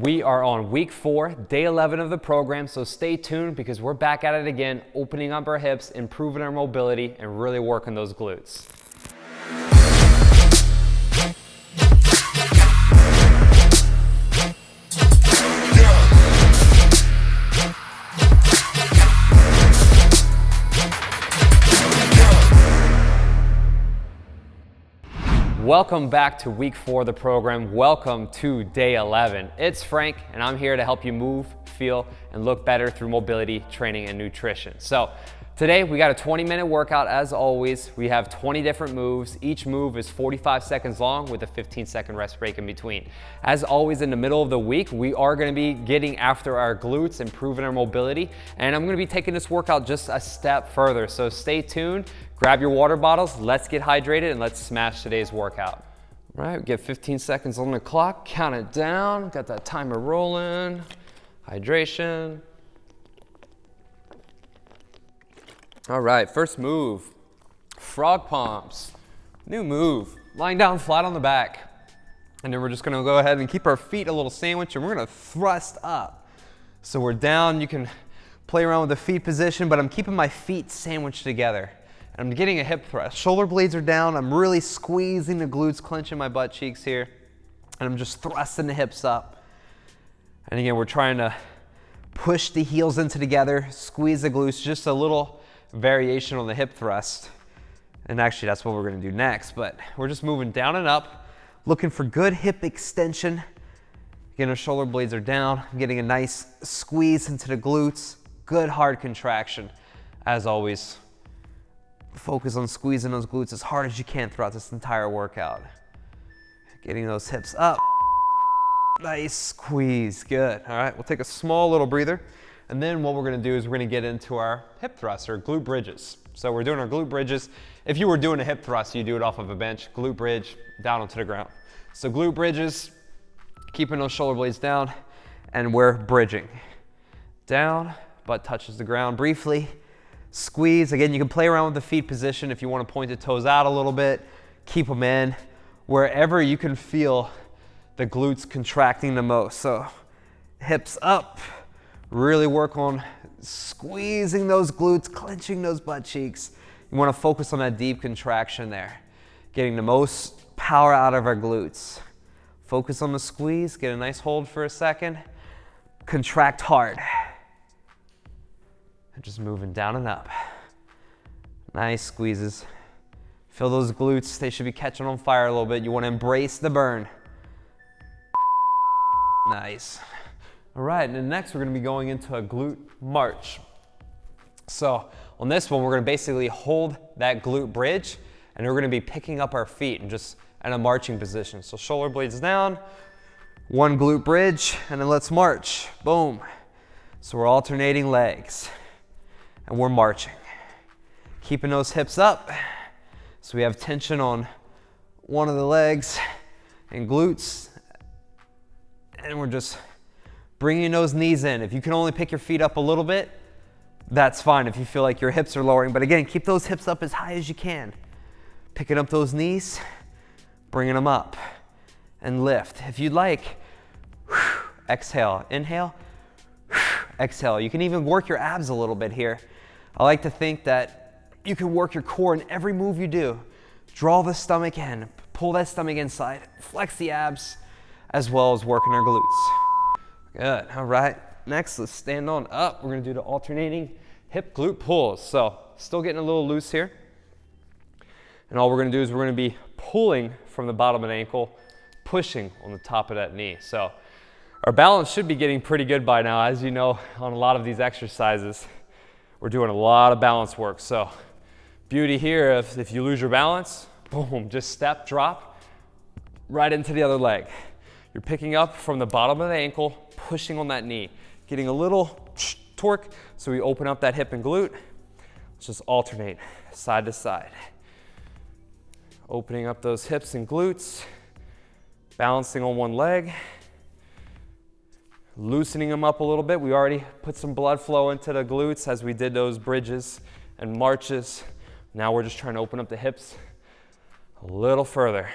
We are on week 4, day 11 of the program, so stay tuned because we're back at it again, opening up our hips, improving our mobility, and really working those glutes. Welcome back to week 4 of the program. Welcome to day 11. It's Frank, and I'm here to help you move, feel, and look better through mobility, training, and nutrition. So today we got a 20-minute workout as always. We have 20 different moves. Each move is 45 seconds long with a 15-second rest break in between. As always, in the middle of the week, we are going to be getting after our glutes, improving our mobility, and I'm going to be taking this workout just a step further. So stay tuned. Grab your water bottles, let's get hydrated, and let's smash today's workout. All right, we get 15 seconds on the clock, count it down, got that timer rolling, hydration. All right, first move, frog pumps. New move, lying down flat on the back. And then we're just gonna go ahead and keep our feet a little sandwiched, and we're gonna thrust up. So we're down, you can play around with the feet position, but I'm keeping my feet sandwiched together. I'm getting a hip thrust. Shoulder blades are down. I'm really squeezing the glutes, clenching my butt cheeks here. And I'm just thrusting the hips up. And again, we're trying to push the heels into together, squeeze the glutes, just a little variation on the hip thrust. And actually, that's what we're gonna do next. But we're just moving down and up, looking for good hip extension. Again, our shoulder blades are down. I'm getting a nice squeeze into the glutes. Good hard contraction, as always. Focus on squeezing those glutes as hard as you can throughout this entire workout. Getting those hips up. Nice squeeze, good. All right, we'll take a small little breather. And then what we're gonna do is we're gonna get into our hip thrusts, or glute bridges. So we're doing our glute bridges. If you were doing a hip thrust, you do it off of a bench, glute bridge, down onto the ground. So glute bridges, keeping those shoulder blades down, and we're bridging. Down, butt touches the ground briefly. Squeeze. Again, you can play around with the feet position if you want to point the toes out a little bit. Keep them in wherever you can feel the glutes contracting the most. So hips up. Really work on squeezing those glutes, clenching those butt cheeks. You want to focus on that deep contraction there. Getting the most power out of our glutes. Focus on the squeeze. Get a nice hold for a second. Contract hard. Just moving down and up. Nice squeezes. Feel those glutes. They should be catching on fire a little bit. You want to embrace the burn. Nice. All right, and then next we're going to be going into a glute march. So on this one, we're going to basically hold that glute bridge, and we're going to be picking up our feet and just in a marching position. So shoulder blades down, one glute bridge, and then let's march. Boom. So we're alternating legs. And we're marching. Keeping those hips up. So we have tension on one of the legs and glutes. And we're just bringing those knees in. If you can only pick your feet up a little bit, that's fine if you feel like your hips are lowering. But again, keep those hips up as high as you can. Picking up those knees, bringing them up, and lift. If you'd like, exhale, inhale, exhale. You can even work your abs a little bit here. I like to think that you can work your core in every move you do. Draw the stomach in, pull that stomach inside, flex the abs, as well as working our glutes. Good, all right. Next, let's stand on up. We're gonna do the alternating hip glute pulls. So still getting a little loose here. And all we're gonna do is we're gonna be pulling from the bottom of the ankle, pushing on the top of that knee. So our balance should be getting pretty good by now. As you know, on a lot of these exercises, we're doing a lot of balance work. So beauty here, if you lose your balance, boom, just step, drop, right into the other leg. You're picking up from the bottom of the ankle, pushing on that knee, getting a little torque, so we open up that hip and glute. Let's just alternate side to side. Opening up those hips and glutes, balancing on one leg, loosening them up a little bit. We already put some blood flow into the glutes as we did those bridges and marches. Now we're just trying to open up the hips a little further.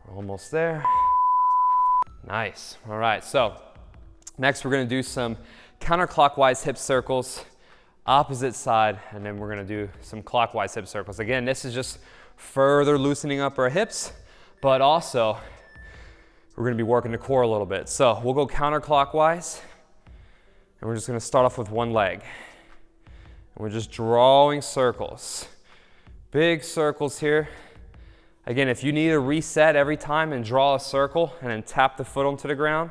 We're almost there. Nice. All right, so next we're going to do some counterclockwise hip circles, opposite side, and then we're going to do some clockwise hip circles. Again, this is just further loosening up our hips, but also we're going to be working the core a little bit. So we'll go counterclockwise, and we're just going to start off with one leg. And we're just drawing circles, big circles here. Again, if you need to reset every time and draw a circle and then tap the foot onto the ground,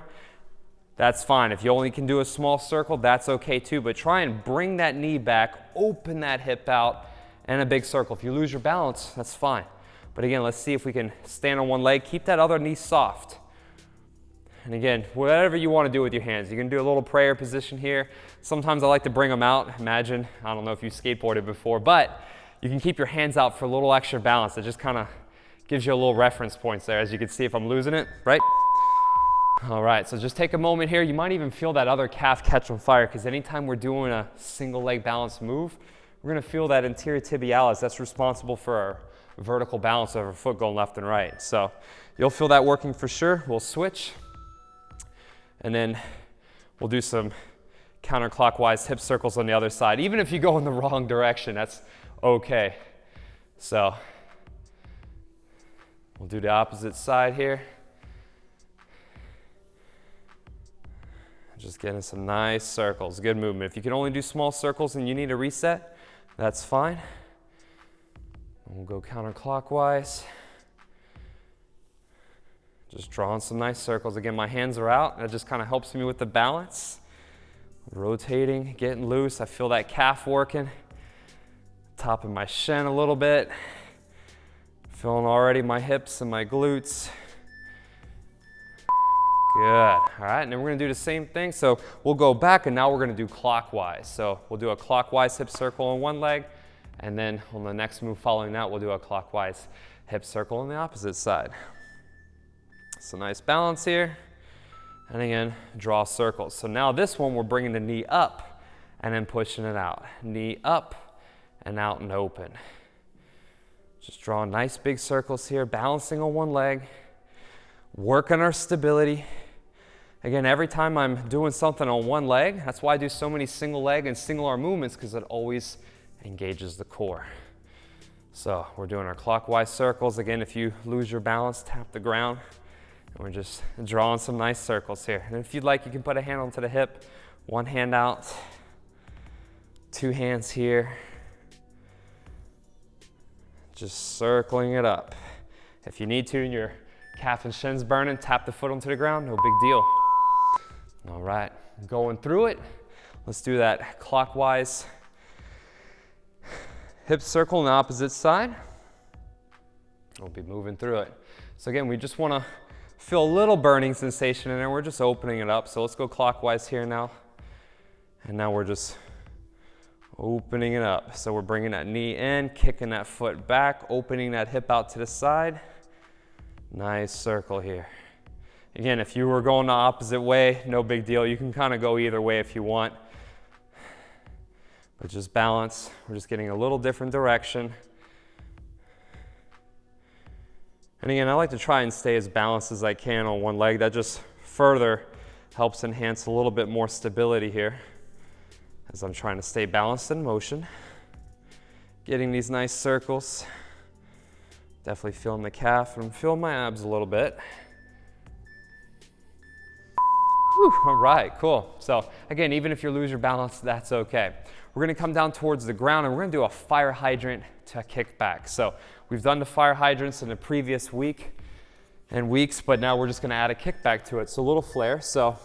that's fine. If you only can do a small circle, that's okay too, but try and bring that knee back, open that hip out, and a big circle. If you lose your balance, that's fine. But again, let's see if we can stand on one leg. Keep that other knee soft. And again, whatever you want to do with your hands. You can do a little prayer position here. Sometimes I like to bring them out. Imagine, I don't know if you skateboarded before, but you can keep your hands out for a little extra balance. It just kind of gives you a little reference points there. As you can see, if I'm losing it, right? All right, so just take a moment here. You might even feel that other calf catch on fire, because anytime we're doing a single leg balance move, we're going to feel that anterior tibialis. That's responsible for our vertical balance of our foot going left and right. So you'll feel that working for sure. We'll switch. And then we'll do some counterclockwise hip circles on the other side. Even if you go in the wrong direction, that's okay. So we'll do the opposite side here. Just getting some nice circles, good movement. If you can only do small circles and you need a reset, that's fine. We'll go counterclockwise. Just drawing some nice circles. Again, my hands are out. That just kind of helps me with the balance. Rotating, getting loose. I feel that calf working. Top of my shin a little bit. Feeling already my hips and my glutes. Good. All right, and then we're going to do the same thing. So we'll go back, and now we're going to do clockwise. So we'll do a clockwise hip circle on one leg, and then on the next move following that, we'll do a clockwise hip circle on the opposite side. So nice balance here. And again, draw circles. So now this one, we're bringing the knee up and then pushing it out. Knee up and out and open. Just drawing nice big circles here, balancing on one leg, working our stability. Again, every time I'm doing something on one leg, that's why I do so many single leg and single arm movements, because it always engages the core. So we're doing our clockwise circles. Again, if you lose your balance, tap the ground. And we're just drawing some nice circles here. And if you'd like, you can put a hand onto the hip, one hand out, two hands here. Just circling it up. If you need to and your calf and shin's burning, tap the foot onto the ground, no big deal. All right, going through it. Let's do that clockwise hip circle on the opposite side. We'll be moving through it. So again, we just want to feel a little burning sensation in there. We're just opening it up. So let's go clockwise here now. And now we're just opening it up. So we're bringing that knee in, kicking that foot back, opening that hip out to the side. Nice circle here. Again, if you were going the opposite way, no big deal. You can kind of go either way if you want. But just balance. We're just getting a little different direction. And again, I like to try and stay as balanced as I can on one leg. That just further helps enhance a little bit more stability here as I'm trying to stay balanced in motion. Getting these nice circles. Definitely feeling the calf, and I'm feeling my abs a little bit. Whew, all right, cool. So again, even if you lose your balance, that's okay. We're going to come down towards the ground, and we're going to do a fire hydrant to kickback. So we've done the fire hydrants in the previous week and weeks, but now we're just going to add a kickback to it. So a little flare. So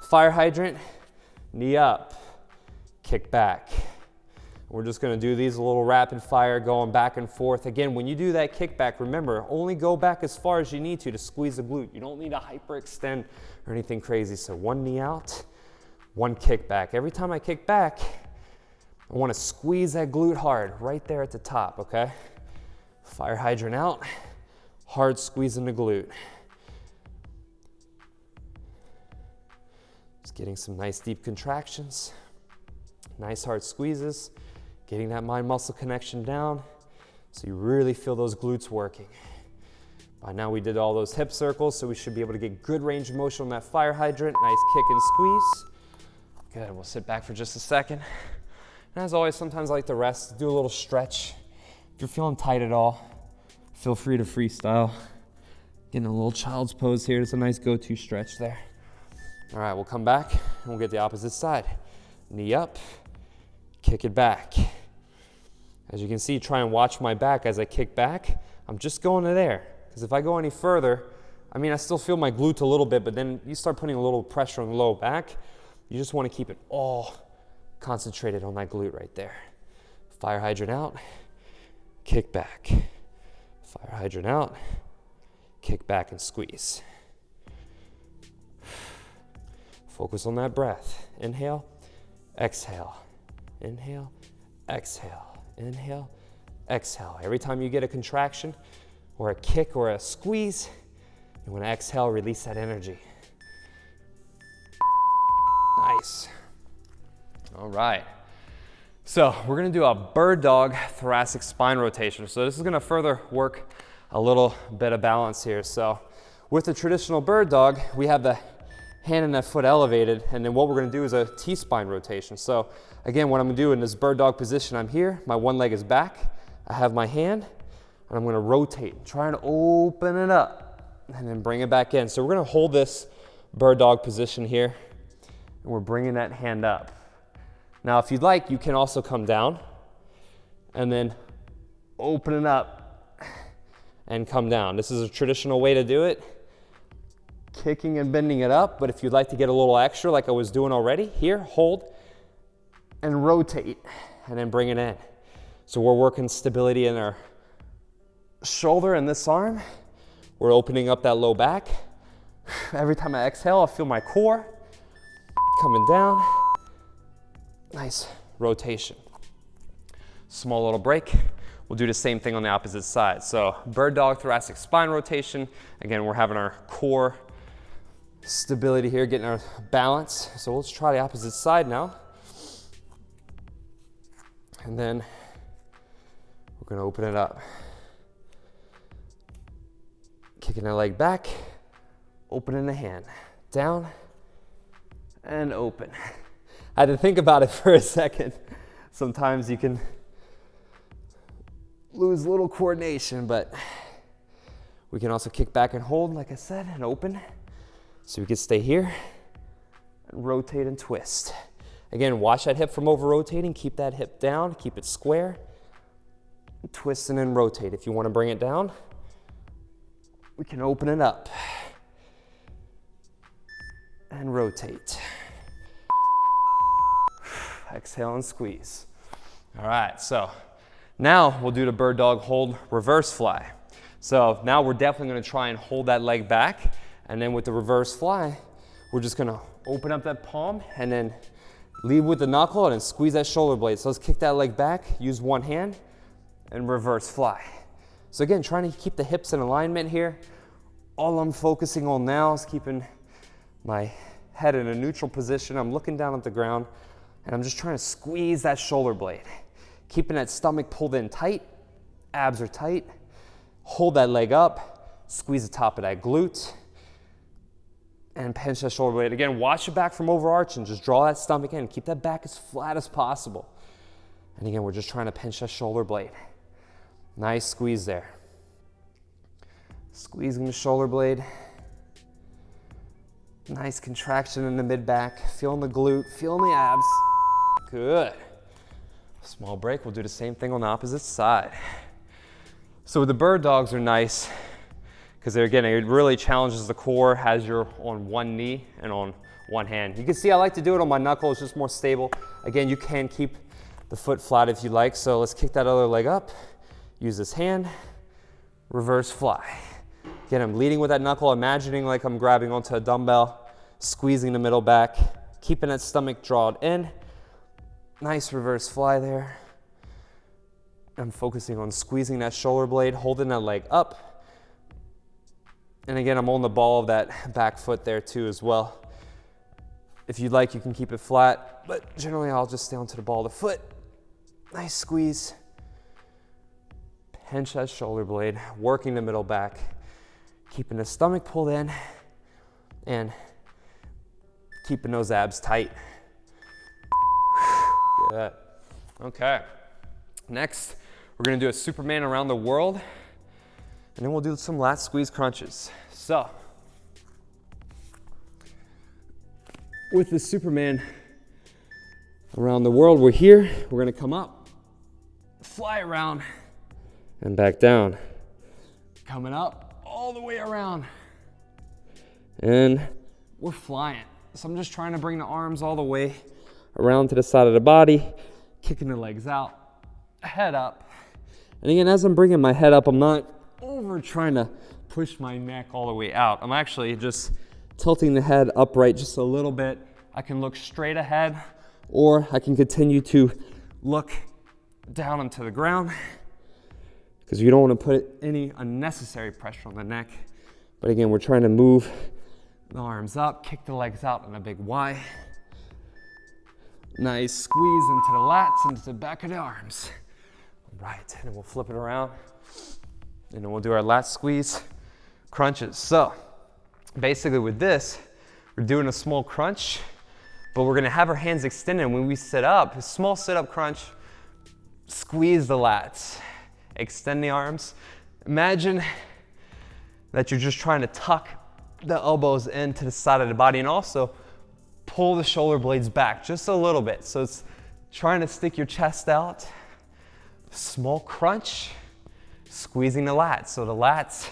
fire hydrant, knee up, kick back. We're just going to do these a little rapid fire, going back and forth. Again, when you do that kickback, remember, only go back as far as you need to squeeze the glute. You don't need to hyperextend or anything crazy. So one knee out, one kick back. Every time I kick back, I want to squeeze that glute hard right there at the top, okay? Fire hydrant out, hard squeezing the glute. Just getting some nice deep contractions, nice hard squeezes. Getting that mind-muscle connection down so you really feel those glutes working. By now we did all those hip circles, so we should be able to get good range of motion on that fire hydrant. Nice kick and squeeze. Good, we'll sit back for just a second. And as always, sometimes I like to rest, do a little stretch. If you're feeling tight at all, feel free to freestyle. Getting a little child's pose here. It's a nice go-to stretch there. All right, we'll come back and we'll get the opposite side. Knee up, kick it back. As you can see, try and watch my back as I kick back. I'm just going to there, because if I go any further, I mean, I still feel my glute a little bit, but then you start putting a little pressure on the low back. You just want to keep it all concentrated on that glute right there. Fire hydrant out, kick back. Fire hydrant out, kick back and squeeze. Focus on that breath. Inhale, exhale, inhale, exhale, inhale, exhale. Every time you get a contraction or a kick or a squeeze, you want to exhale, release that energy. Nice. All right. So we're going to do a bird dog thoracic spine rotation. So this is going to further work a little bit of balance here. So with the traditional bird dog, we have the hand and that foot elevated, and then what we're going to do is a T-spine rotation. So again, what I'm going to do in this bird dog position, I'm here, my one leg is back, I have my hand, and I'm going to rotate, try and open it up, and then bring it back in. So we're going to hold this bird dog position here, and we're bringing that hand up. Now, if you'd like, you can also come down, and then open it up, and come down. This is a traditional way to do it. Kicking and bending it up, but if you'd like to get a little extra like I was doing already, here, hold and rotate and then bring it in. So we're working stability in our shoulder and this arm. We're opening up that low back. Every time I exhale, I feel my core coming down. Nice rotation. Small little break. We'll do the same thing on the opposite side. So bird dog thoracic spine rotation. Again, we're having our core stability here, getting our balance. So let's try the opposite side now. And then we're going to open it up. Kicking the leg back, opening the hand, down and open. I had to think about it for a second. Sometimes you can lose a little coordination, but we can also kick back and hold, like I said, and open. So we can stay here and rotate and twist. Again, watch that hip from over rotating. Keep that hip down, keep it square. Twist and then rotate. If you want to bring it down, we can open it up and rotate. Exhale and squeeze. All right, so now we'll do the bird dog hold reverse fly. So now we're definitely going to try and hold that leg back. And then with the reverse fly, we're just gonna open up that palm and then lead with the knuckle and then squeeze that shoulder blade. So let's kick that leg back, use one hand, and reverse fly. So again, trying to keep the hips in alignment here. All I'm focusing on now is keeping my head in a neutral position. I'm looking down at the ground, and I'm just trying to squeeze that shoulder blade. Keeping that stomach pulled in tight, abs are tight. Hold that leg up, squeeze the top of that glute, and pinch that shoulder blade. Again, watch your back from overarching. Just draw that stomach in. Keep that back as flat as possible. And again, we're just trying to pinch that shoulder blade. Nice squeeze there. Squeezing the shoulder blade. Nice contraction in the mid-back. Feeling the glute, feeling the abs. Good. Small break. We'll do the same thing on the opposite side. So the bird dogs are nice, because again, it really challenges the core as you're on one knee and on one hand. You can see I like to do it on my knuckle, it's just more stable. Again, you can keep the foot flat if you like, so let's kick that other leg up, use this hand, reverse fly. Again, I'm leading with that knuckle, imagining like I'm grabbing onto a dumbbell, squeezing the middle back, keeping that stomach drawn in. Nice reverse fly there. I'm focusing on squeezing that shoulder blade, holding that leg up. And again, I'm on the ball of that back foot there too as well. If you'd like, you can keep it flat, but generally I'll just stay onto the ball of the foot. Nice squeeze. Pinch that shoulder blade, working the middle back. keeping the stomach pulled in and keeping those abs tight. Good. Okay. Next, we're gonna do a Superman around the world, and then we'll do some lat squeeze crunches. So, with the Superman around the world, we're here. We're gonna come up, fly around, and back down. Coming up all the way around. And we're flying. So I'm just trying to bring the arms all the way around to the side of the body, kicking the legs out, head up. And again, as I'm bringing my head up, I'm not over trying to push my neck all the way out. I'm actually just tilting the head upright just a little bit. I can look straight ahead, or I can continue to look down into the ground, because you don't want to put any unnecessary pressure on the neck. But again, we're trying to move the arms up, kick the legs out in a big Y. Nice squeeze into the lats, into the back of the arms. All right, and then we'll flip it around, and then we'll do our lat squeeze crunches. So basically with this, we're doing a small crunch, but we're gonna have our hands extended. When we sit up, a small sit-up crunch, squeeze the lats, extend the arms. Imagine that you're just trying to tuck the elbows into the side of the body, and also pull the shoulder blades back just a little bit. So it's trying to stick your chest out. Small crunch, squeezing the lats. So the lats,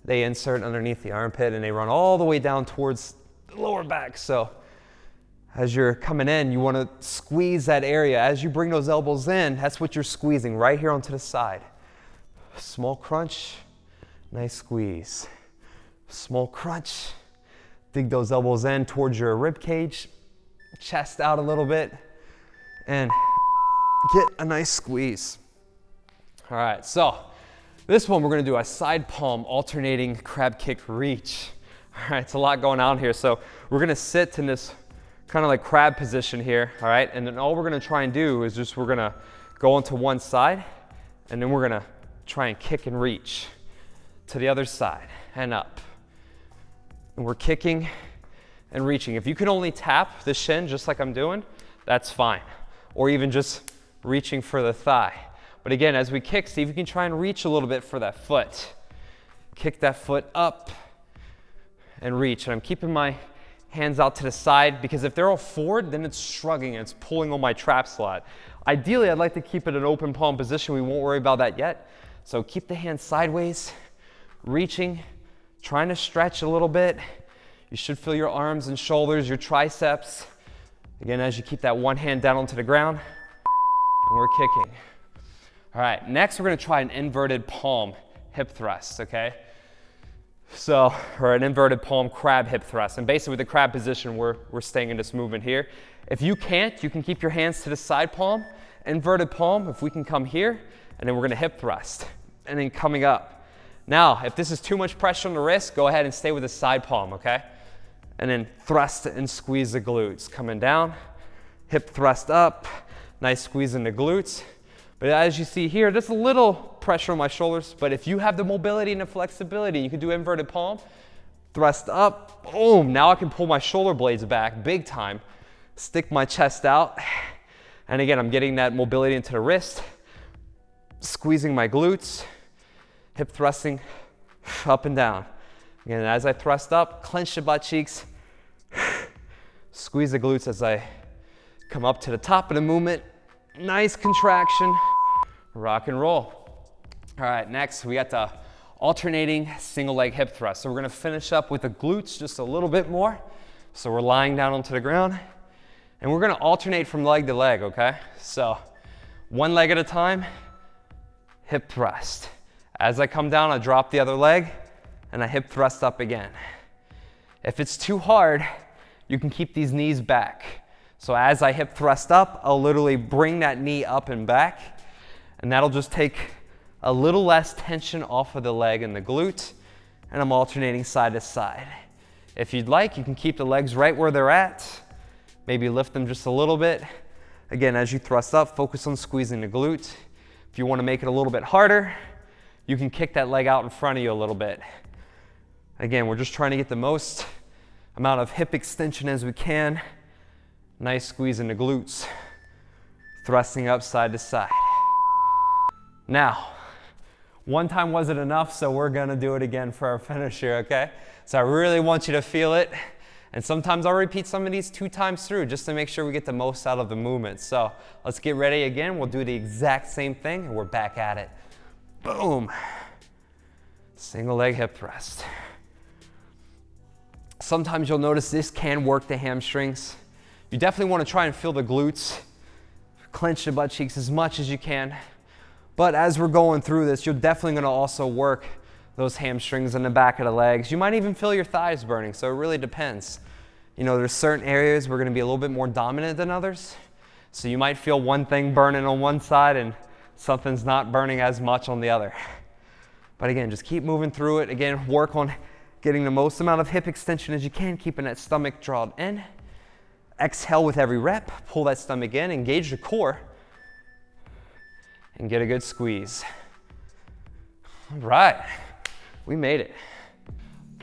they insert underneath the armpit and they run all the way down towards the lower back. So as you're coming in, you want to squeeze that area. As you bring those elbows in, that's what you're squeezing right here onto the side. Small crunch, nice squeeze. Small crunch, dig those elbows in towards your rib cage, chest out a little bit, and get a nice squeeze. All right, so this one we're gonna do a side palm alternating crab kick reach. All right, it's a lot going on here. So we're gonna sit in this kind of like crab position here, all right? And then all we're gonna try and do is just, we're gonna go onto one side, and then we're gonna try and kick and reach to the other side and up. And we're kicking and reaching. If you can only tap the shin just like I'm doing, that's fine. Or even just reaching for the thigh. But again, as we kick, see if you can try and reach a little bit for that foot. Kick that foot up and reach. And I'm keeping my hands out to the side, because if they're all forward, then it's shrugging and it's pulling on my trap slot. Ideally, I'd like to keep it in open palm position. We won't worry about that yet. So keep the hands sideways, reaching, trying to stretch a little bit. You should feel your arms and shoulders, your triceps. Again, as you keep that one hand down onto the ground, and we're kicking. All right, next we're gonna try an inverted palm hip thrust, okay? So, or an inverted palm crab hip thrust. And basically with the crab position, we're staying in this movement here. If you can't, you can keep your hands to the side palm, inverted palm, if we can come here, and then we're gonna hip thrust, and then coming up. Now, if this is too much pressure on the wrist, go ahead and stay with the side palm, okay? And then thrust and squeeze the glutes. Coming down, hip thrust up, nice squeeze in the glutes. But as you see here, there's a little pressure on my shoulders, but if you have the mobility and the flexibility, you can do inverted palm, thrust up, boom. Now I can pull my shoulder blades back big time, stick my chest out, and again, I'm getting that mobility into the wrist, squeezing my glutes, hip thrusting up and down. Again, as I thrust up, clench the butt cheeks, squeeze the glutes as I come up to the top of the movement. Nice contraction, rock and roll. All right, next we got the alternating single leg hip thrust. So we're gonna finish up with the glutes just a little bit more. So we're lying down onto the ground, and we're gonna alternate from leg to leg, okay? So one leg at a time, hip thrust. As I come down, I drop the other leg, and I hip thrust up again. If it's too hard, you can keep these knees back. So as I hip thrust up, I'll literally bring that knee up and back, and that'll just take a little less tension off of the leg and the glute, and I'm alternating side to side. If you'd like, you can keep the legs right where they're at, maybe lift them just a little bit. Again, as you thrust up, focus on squeezing the glute. If you want to make it a little bit harder, you can kick that leg out in front of you a little bit. Again, we're just trying to get the most amount of hip extension as we can. Nice squeeze in the glutes. Thrusting up side to side. Now, one time wasn't enough, so we're gonna do it again for our finish here, okay? So I really want you to feel it. And sometimes I'll repeat some of these 2 times through just to make sure we get the most out of the movement. So let's get ready again. We'll do the exact same thing and we're back at it. Boom. Single leg hip thrust. Sometimes you'll notice this can work the hamstrings. You definitely want to try and feel the glutes. Clench the butt cheeks as much as you can. But as we're going through this, you're definitely going to also work those hamstrings in the back of the legs. You might even feel your thighs burning, so it really depends. You know, there's certain areas we're going to be a little bit more dominant than others. So you might feel one thing burning on one side and something's not burning as much on the other. But again, just keep moving through it. Again, work on getting the most amount of hip extension as you can, keeping that stomach drawn in. Exhale with every rep, pull that stomach in, engage the core, and get a good squeeze. All right, we made it.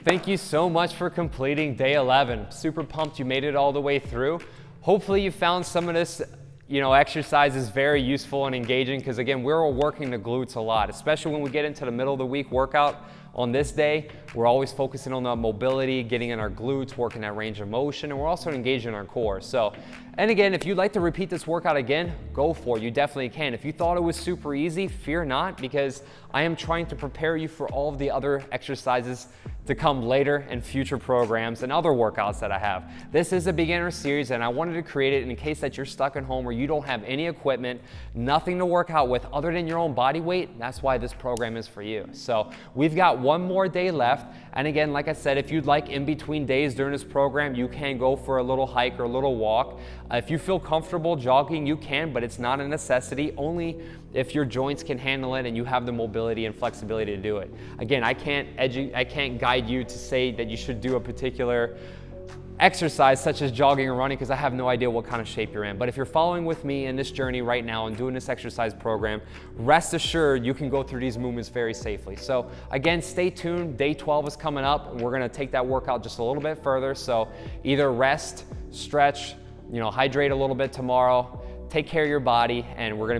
Thank you so much for completing day 11. Super pumped you made it all the way through. Hopefully you found some of this exercises very useful and engaging, because again, we're working the glutes a lot, especially when we get into the middle of the week workout. On this day, we're always focusing on the mobility, getting in our glutes, working that range of motion, and we're also engaging our core. So, and again, if you'd like to repeat this workout again, go for it. You definitely can. If you thought it was super easy, fear not, because I am trying to prepare you for all of the other exercises to come later in future programs and other workouts that I have. This is a beginner series, and I wanted to create it in case that you're stuck at home or you don't have any equipment, nothing to work out with other than your own body weight. That's why this program is for you. So we've got one more day left. And again, like I said, if you'd like in between days during this program, you can go for a little hike or a little walk. If you feel comfortable jogging, you can, but it's not a necessity, only if your joints can handle it and you have the mobility and flexibility to do it. Again, I can't guide you to say that you should do a particular exercise such as jogging or running, because I have no idea what kind of shape you're in. But if you're following with me in this journey right now and doing this exercise program, rest assured you can go through these movements very safely. So again, stay tuned. Day 12 is coming up, and we're going to take that workout just a little bit further. So either rest, stretch, hydrate a little bit tomorrow, take care of your body, and we're going to